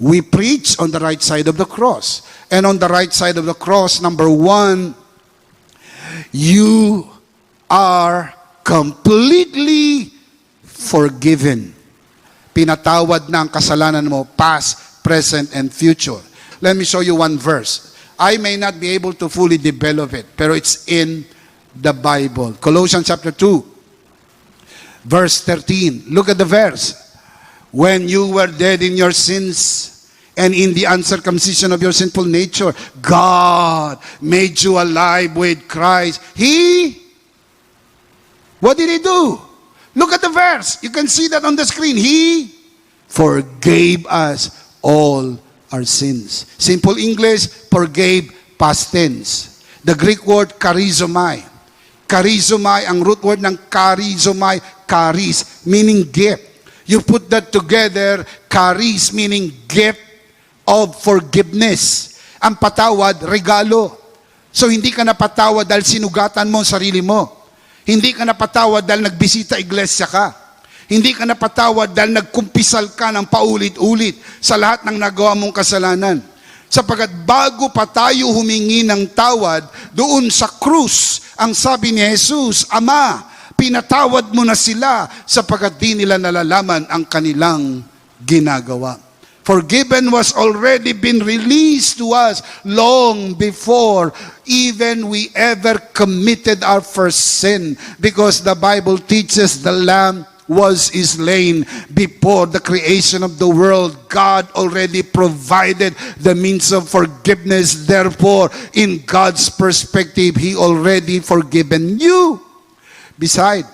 We preach on the right side of the cross. And on the right side of the cross, number one, you are completely forgiven. Pinatawad na ang kasalanan mo, past, present, and future. Let me show you one verse. I may not be able to fully develop it, pero it's in the Bible. Colossians chapter 2, verse 13. Look at the verse. When you were dead in your sins and in the uncircumcision of your sinful nature, God made you alive with Christ. What did He do? Look at the verse. You can see that on the screen. He forgave us all our sins. Simple English, forgave, past tense. The Greek word charizomai. Charizomai, ang root word ng charizomai, charis, meaning gift. You put that together, charis meaning gift of forgiveness. Ang patawad, regalo. So hindi ka napatawad dahil sinugatan mo ang sarili mo. Hindi ka napatawad dahil nagbisita iglesia ka. Hindi ka napatawad dahil nagkumpisal ka ng paulit-ulit sa lahat ng nagawa mong kasalanan. Sapagkat bago pa tayo humingi ng tawad, doon sa krus, ang sabi ni Jesus, Ama, pinatawad mo na sila sapagkat di nila nalalaman ang kanilang ginagawa. Forgiven was already been released to us long before even we ever committed our first sin, because the Bible teaches the Lamb was slain before the creation of the world. God already provided the means of forgiveness. Therefore, in God's perspective, He already forgiven you. Beside,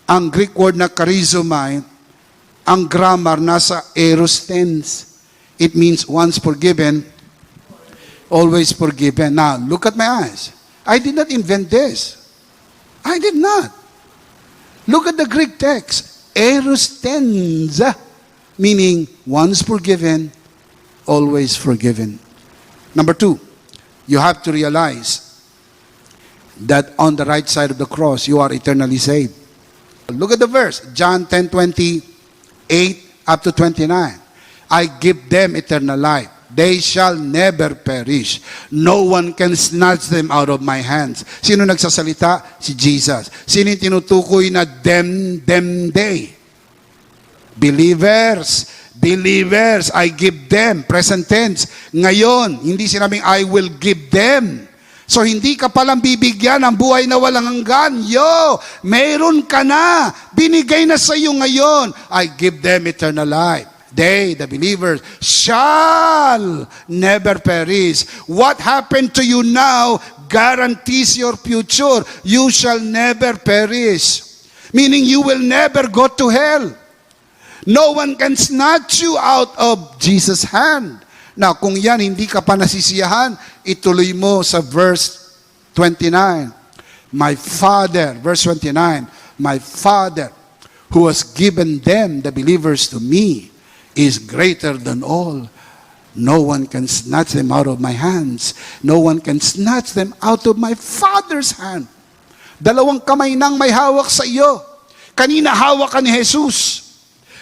ang Greek word na charizomai, ang grammar nasa aorist tense. It means once forgiven, always forgiven. Now, look at my eyes. I did not invent this. I did not. Look at the Greek text. Aorist tense, meaning once forgiven, always forgiven. Number two, you have to realize that on the right side of the cross, you are eternally saved. Look at the verse, John 10:28 up to 29. I give them eternal life. They shall never perish. No one can snatch them out of my hands. Sino nagsasalita? Si Jesus. Sino yung tinutukoy na them, they? Believers. Believers, I give them. Present tense. Ngayon, hindi sinabing I will give them. So hindi ka palang bibigyan ng buhay na walang hanggan. Meron ka na. Binigay na sa iyo ngayon. I give them eternal life. They, the believers, shall never perish. What happened to you now guarantees your future. You shall never perish. Meaning you will never go to hell. No one can snatch you out of Jesus' hand. Now, kung yan hindi ka pa nasisiyahan, ituloy mo sa verse 29. My Father, verse 29, my Father who has given them, the believers, to me, is greater than all. No one can snatch them out of my hands. No one can snatch them out of my Father's hand. Dalawang kamay nang may hawak sa iyo. Kanina hawak ka ni Jesus.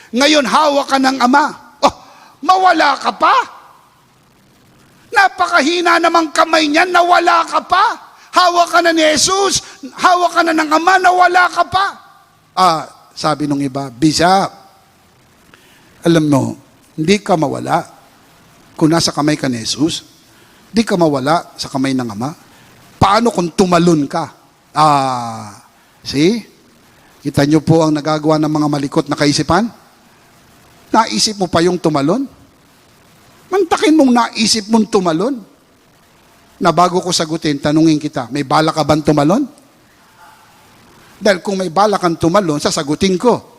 Ngayon hawak ka ng Ama. Oh, mawala ka pa? Napakahina namang kamay niyan, nawala ka pa? Hawak ka na ni Jesus, hawak ka na ng Ama, nawala ka pa? Sabi nung iba, Bishop, alam mo, hindi ka mawala kung nasa kamay ka ni Jesus. Hindi ka mawala sa kamay ng Ama. Paano kung tumalon ka? See? Kita nyo po ang nagagawa ng mga malikot na kaisipan? Naisip mo pa yung tumalon? Mantakin mong naisip mong tumalon. Na bago ko sagutin, tanungin kita, may bala ka bang tumalon? Dahil kung may balak kang tumalon, sasagutin ko.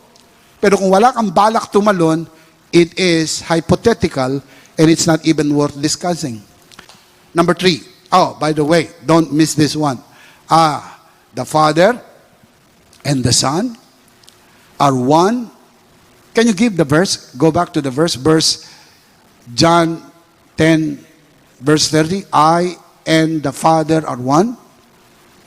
Pero kung wala kang balak tumalon, it is hypothetical and it's not even worth discussing. Number 3. Oh, by the way, don't miss this one. The Father and the Son are one. Can you give the verse? Go back to the verse. Verse John 10, verse 30. I and the Father are one.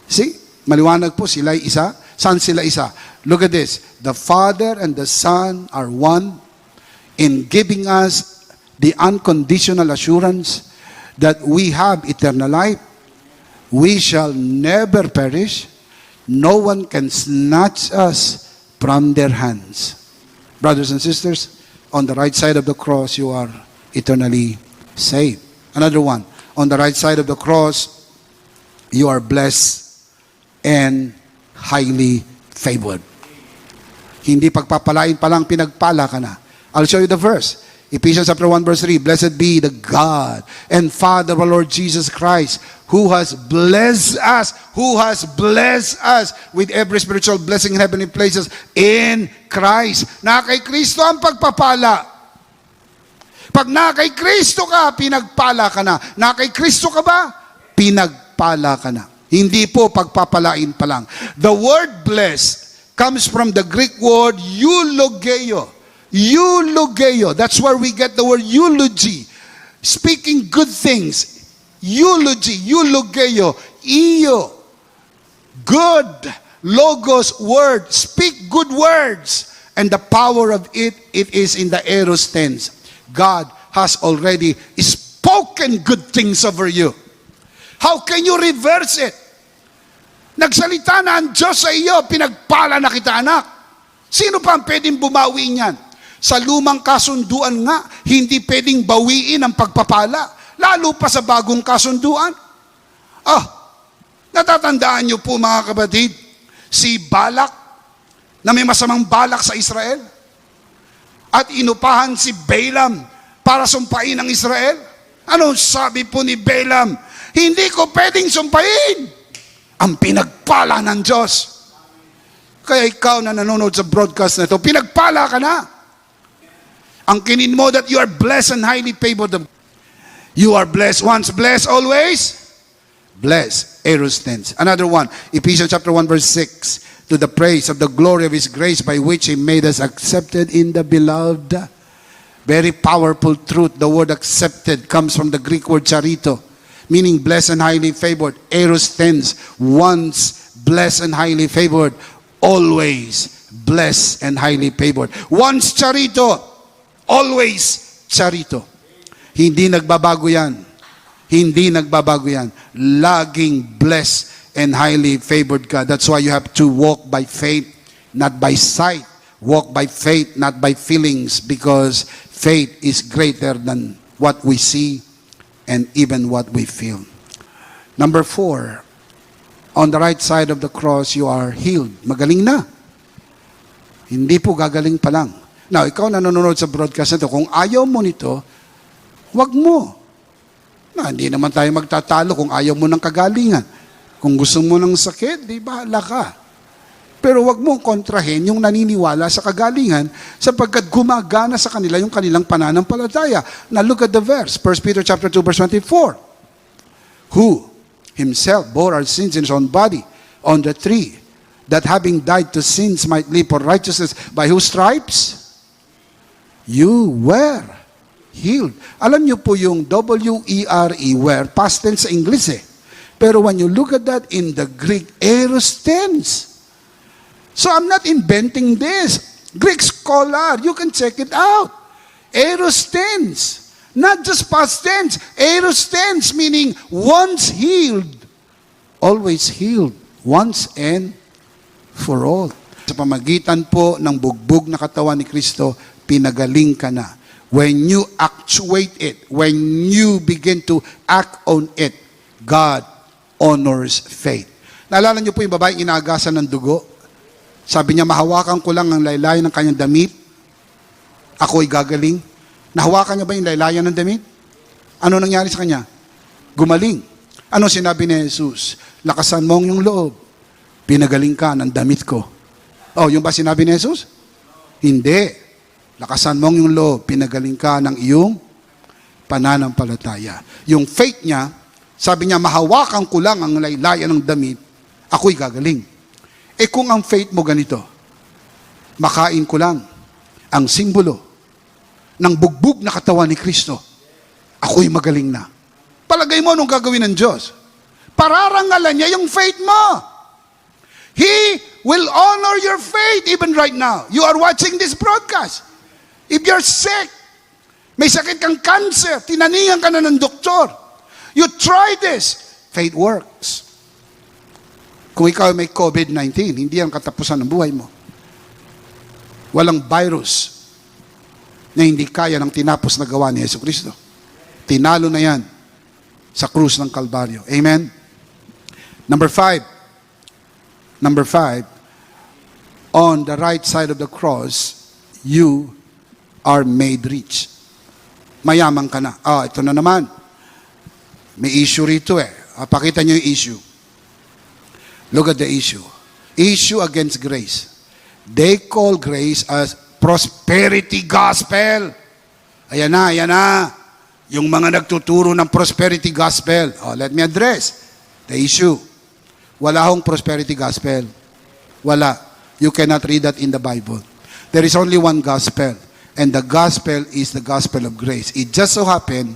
See? Maliwanag po, sila isa. Saan sila isa? Look at this. The Father and the Son are one in giving us the unconditional assurance that we have eternal life. We shall never perish. No one can snatch us from their hands. Brothers and sisters, on the right side of the cross, you are eternally saved. Another one, on the right side of the cross, you are blessed and highly favored. Hindi pagpapalain pa lang, pinagpala ka na. I'll show you the verse. Ephesians chapter 1 verse 3, Blessed be the God and Father of our Lord Jesus Christ, who has blessed us with every spiritual blessing in heavenly places in Christ. Na kay Kristo ang pagpapala. Pag na kay Kristo ka, pinagpala ka na. Na kay Kristo ka ba? Pinagpala ka na. Hindi po pagpapalain pa lang. The word blessed comes from the Greek word eulogeo. Eulogeo. That's where we get the word eulogy. Speaking good things. Eulogy. Eulogeo. Eo. Good. Logos. Word. Speak good words. And the power of it is in the aorist tense. God has already spoken good things over you. How can you reverse it? Nagsalita na ang Diyos sa iyo, pinagpala na kita, anak. Sino pa ang pwedeng bumawi niyan? Sa lumang kasunduan nga, hindi pwedeng bawiin ang pagpapala, lalo pa sa bagong kasunduan. Natatandaan niyo po mga kapatid, si Balak, na may masamang balak sa Israel, at inupahan si Balaam para sumpain ang Israel. Anong sabi po ni Balaam? Hindi ko pwedeng sumpain ang pinagpala ng Diyos. Kaya ikaw na nanonood sa broadcast na ito, pinagpala ka na. Ang kinin mo that you are blessed and highly favored. You are blessed once, blessed always. Blessed, aorist tense. Another one, Ephesians chapter 1 verse 6. To the praise of the glory of His grace by which He made us accepted in the beloved. Very powerful truth. The word accepted comes from the Greek word charito, meaning blessed and highly favored. Aorist tense, once blessed and highly favored, always blessed and highly favored. Once charito, always charito. Hindi nagbabago yan. Hindi nagbabago yan. Laging blessed and highly favored ka. That's why you have to walk by faith, not by sight. Walk by faith, not by feelings, because faith is greater than what we see and even what we feel. Number 4, on the right side of the cross, you are healed. Magaling na. Hindi po gagaling pa lang. Now, ikaw na nanonood sa broadcast na ito, kung ayaw mo nito, wag mo. Hindi naman tayo magtatalo kung ayaw mo ng kagalingan. Kung gusto mo ng sakit, di bahala ka. Pero wag mong kontrahin yung naniniwala sa kagalingan sapagkat gumagana sa kanila yung kanilang pananampalataya. Now look at the verse, 1 Peter chapter 2 verse 24. Who Himself bore our sins in His own body on the tree, that having died to sins might live for righteousness, by whose stripes you were healed. Alam niyo po yung W-E-R-E, were, past tense sa English eh. Pero when you look at that in the Greek, aorist tense. So I'm not inventing this. Greek scholar, you can check it out. Aorist tense. Not just past tense. Aorist tense meaning once healed, always healed. Once and for all. Sa pamagitan po ng bugbog na katawan ni Kristo, pinagaling ka na. When you actuate it, when you begin to act on it, God honors faith. Naalala niyo po yung babaeng inaagasan ng dugo? Sabi niya, mahawakan ko lang ang laylayan ng kanyang damit, ako'y gagaling. Nahawakan niya ba yung laylayan ng damit? Ano nangyari sa kanya? Gumaling. Ano sinabi ni Jesus? Lakasan mo ang iyong loob. Pinagaling ka ng damit ko. Yung ba sinabi ni Jesus? Hindi. Lakasan mo ang iyong loob. Pinagaling ka ng iyong pananampalataya. Yung faith niya, sabi niya, mahawakan ko lang ang laylayan ng damit, ako'y gagaling. Kung ang faith mo ganito, makain ko lang ang simbolo ng bugbog na katawan ni Kristo, ako'y magaling na. Palagay mo anong gagawin ng Diyos? Pararangalan niya yung faith mo. He will honor your faith even right now. You are watching this broadcast. If you're sick, May sakit kang cancer, tinaningan ka na ng doktor. You try this. Faith works. Kung ikaw may COVID-19, hindi yan katapusan ng buhay mo. Walang virus na hindi kaya ng tinapos na gawa ni Jesucristo. Tinalo na yan sa krus ng Kalbaryo. Amen? Number 5, on the right side of the cross, you are made rich. Mayaman ka na. Ito na naman. May issue rito eh. Pakita niyo yung issue. Look at the issue. Issue against grace. They call grace as prosperity gospel. Ayan na. Yung mga nagtuturo ng prosperity gospel. Let me address the issue. Wala hong prosperity gospel. Wala. You cannot read that in the Bible. There is only one gospel. And the gospel is the gospel of grace. It just so happened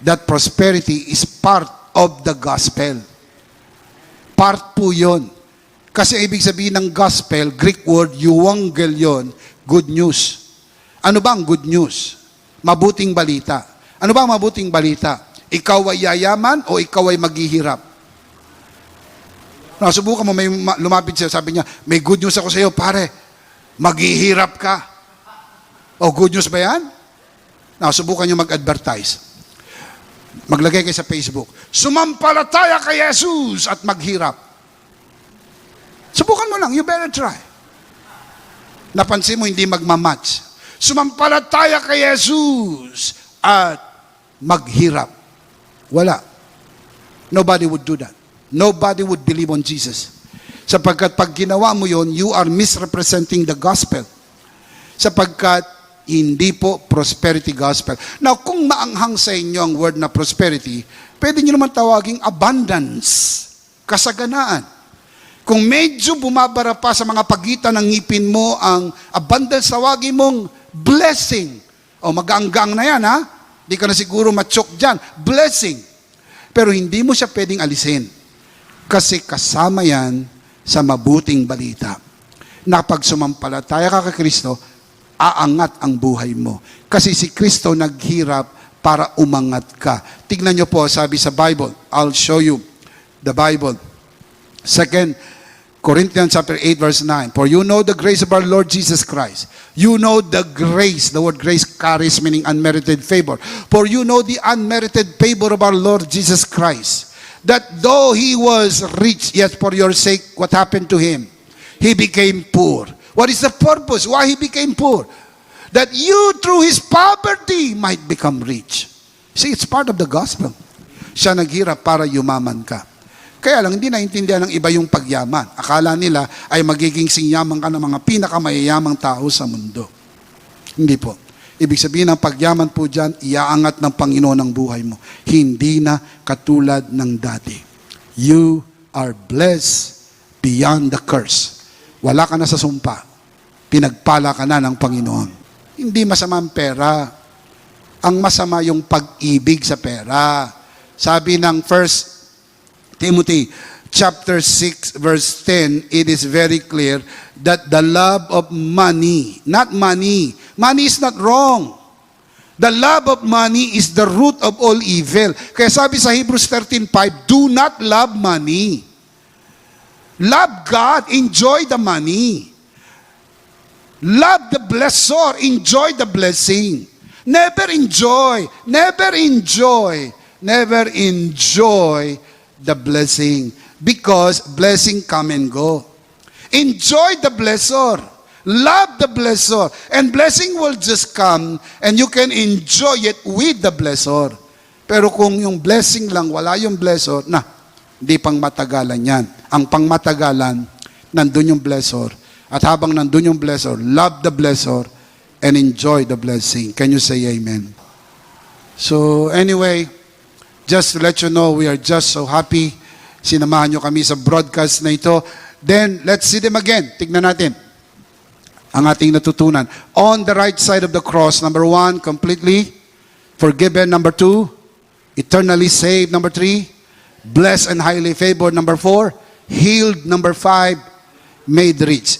that prosperity is part of the gospel. Part po yun. Kasi ibig sabihin ng gospel, Greek word, euangelion, good news. Ano ba ang good news? Mabuting balita. Ano ba ang mabuting balita? Ikaw ay yayaman o ikaw ay maghihirap? Subukan mo, may lumapit siya, sabi niya, may good news ako sa iyo, pare. Maghihirap ka. Good news ba yan? Subukan niyo mag-advertise. Maglagay kayo sa Facebook. Sumampalataya kay Jesus at maghirap. Subukan mo lang, you better try. Napansin mo, hindi magmamatch. Sumampalataya kay Jesus at maghirap. Wala. Nobody would do that. Nobody would believe on Jesus. Sapagkat pag ginawa mo yon, you are misrepresenting the gospel. Sapagkat hindi po prosperity gospel. Now, kung maanghang sa inyo ang word na prosperity, pwede nyo naman tawaging abundance, kasaganaan. Kung medyo bumabara pa sa mga pagitan ng ngipin mo ang abundance, tawagin mong blessing. Mag-aanggang na yan, ha? Di ka na siguro matsyok dyan. Blessing. Pero hindi mo siya pwedeng alisin. Kasi kasama yan sa mabuting balita. Na pag sumampalataya ka kay Kristo, aangat ang buhay mo. Kasi si Kristo naghirap para umangat ka. Tignan nyo po, sabi sa Bible, I'll show you the Bible. 2 Corinthians chapter 8 verse 9. For you know the grace of our Lord Jesus Christ. You know the grace. The word grace carries meaning unmerited favor. For you know the unmerited favor of our Lord Jesus Christ. That though He was rich, yet for your sake, what happened to Him? He became poor. What is the purpose? Why He became poor? That you through His poverty might become rich. See, it's part of the gospel. Siya naghirap para yumaman ka. Kaya lang, hindi naintindihan ng iba yung pagyaman. Akala nila ay magiging singyaman ka ng mga pinakamayayamang tao sa mundo. Hindi po. Ibig sabihin ng pagyaman po dyan, iaangat ng Panginoon ang buhay mo. Hindi na katulad ng dati. You are blessed beyond the curse. Wala ka na sa sumpa. Pinagpala ka na ng Panginoon. Hindi masama ang pera. Ang masama yung pag-ibig sa pera. Sabi ng 1 Timothy chapter 6 verse 10, it is very clear that the love of money, not money is not wrong. The love of money is the root of all evil. Kaya sabi sa Hebrews 13:5, do not love money. Love God, enjoy the money. Love the blessor, enjoy the blessing. Never enjoy the blessing. Because blessing come and go. Enjoy the blessor. Love the blessor. And blessing will just come and you can enjoy it with the blessor. Pero kung yung blessing lang, wala yung blessor, hindi pang matagalan yan. Ang pangmatagalan, nandun yung blessor. At habang nandun yung blessor, love the blessor and enjoy the blessing. Can you say amen? So anyway, just to let you know, we are just so happy. Sinamahan nyo kami sa broadcast na ito. Then, let's see them again. Tignan natin ang ating natutunan. On the right side of the cross, number 1, completely forgiven. Number 2, eternally saved. Number 3, blessed and highly favored. Number 4, healed. Number 5, made rich.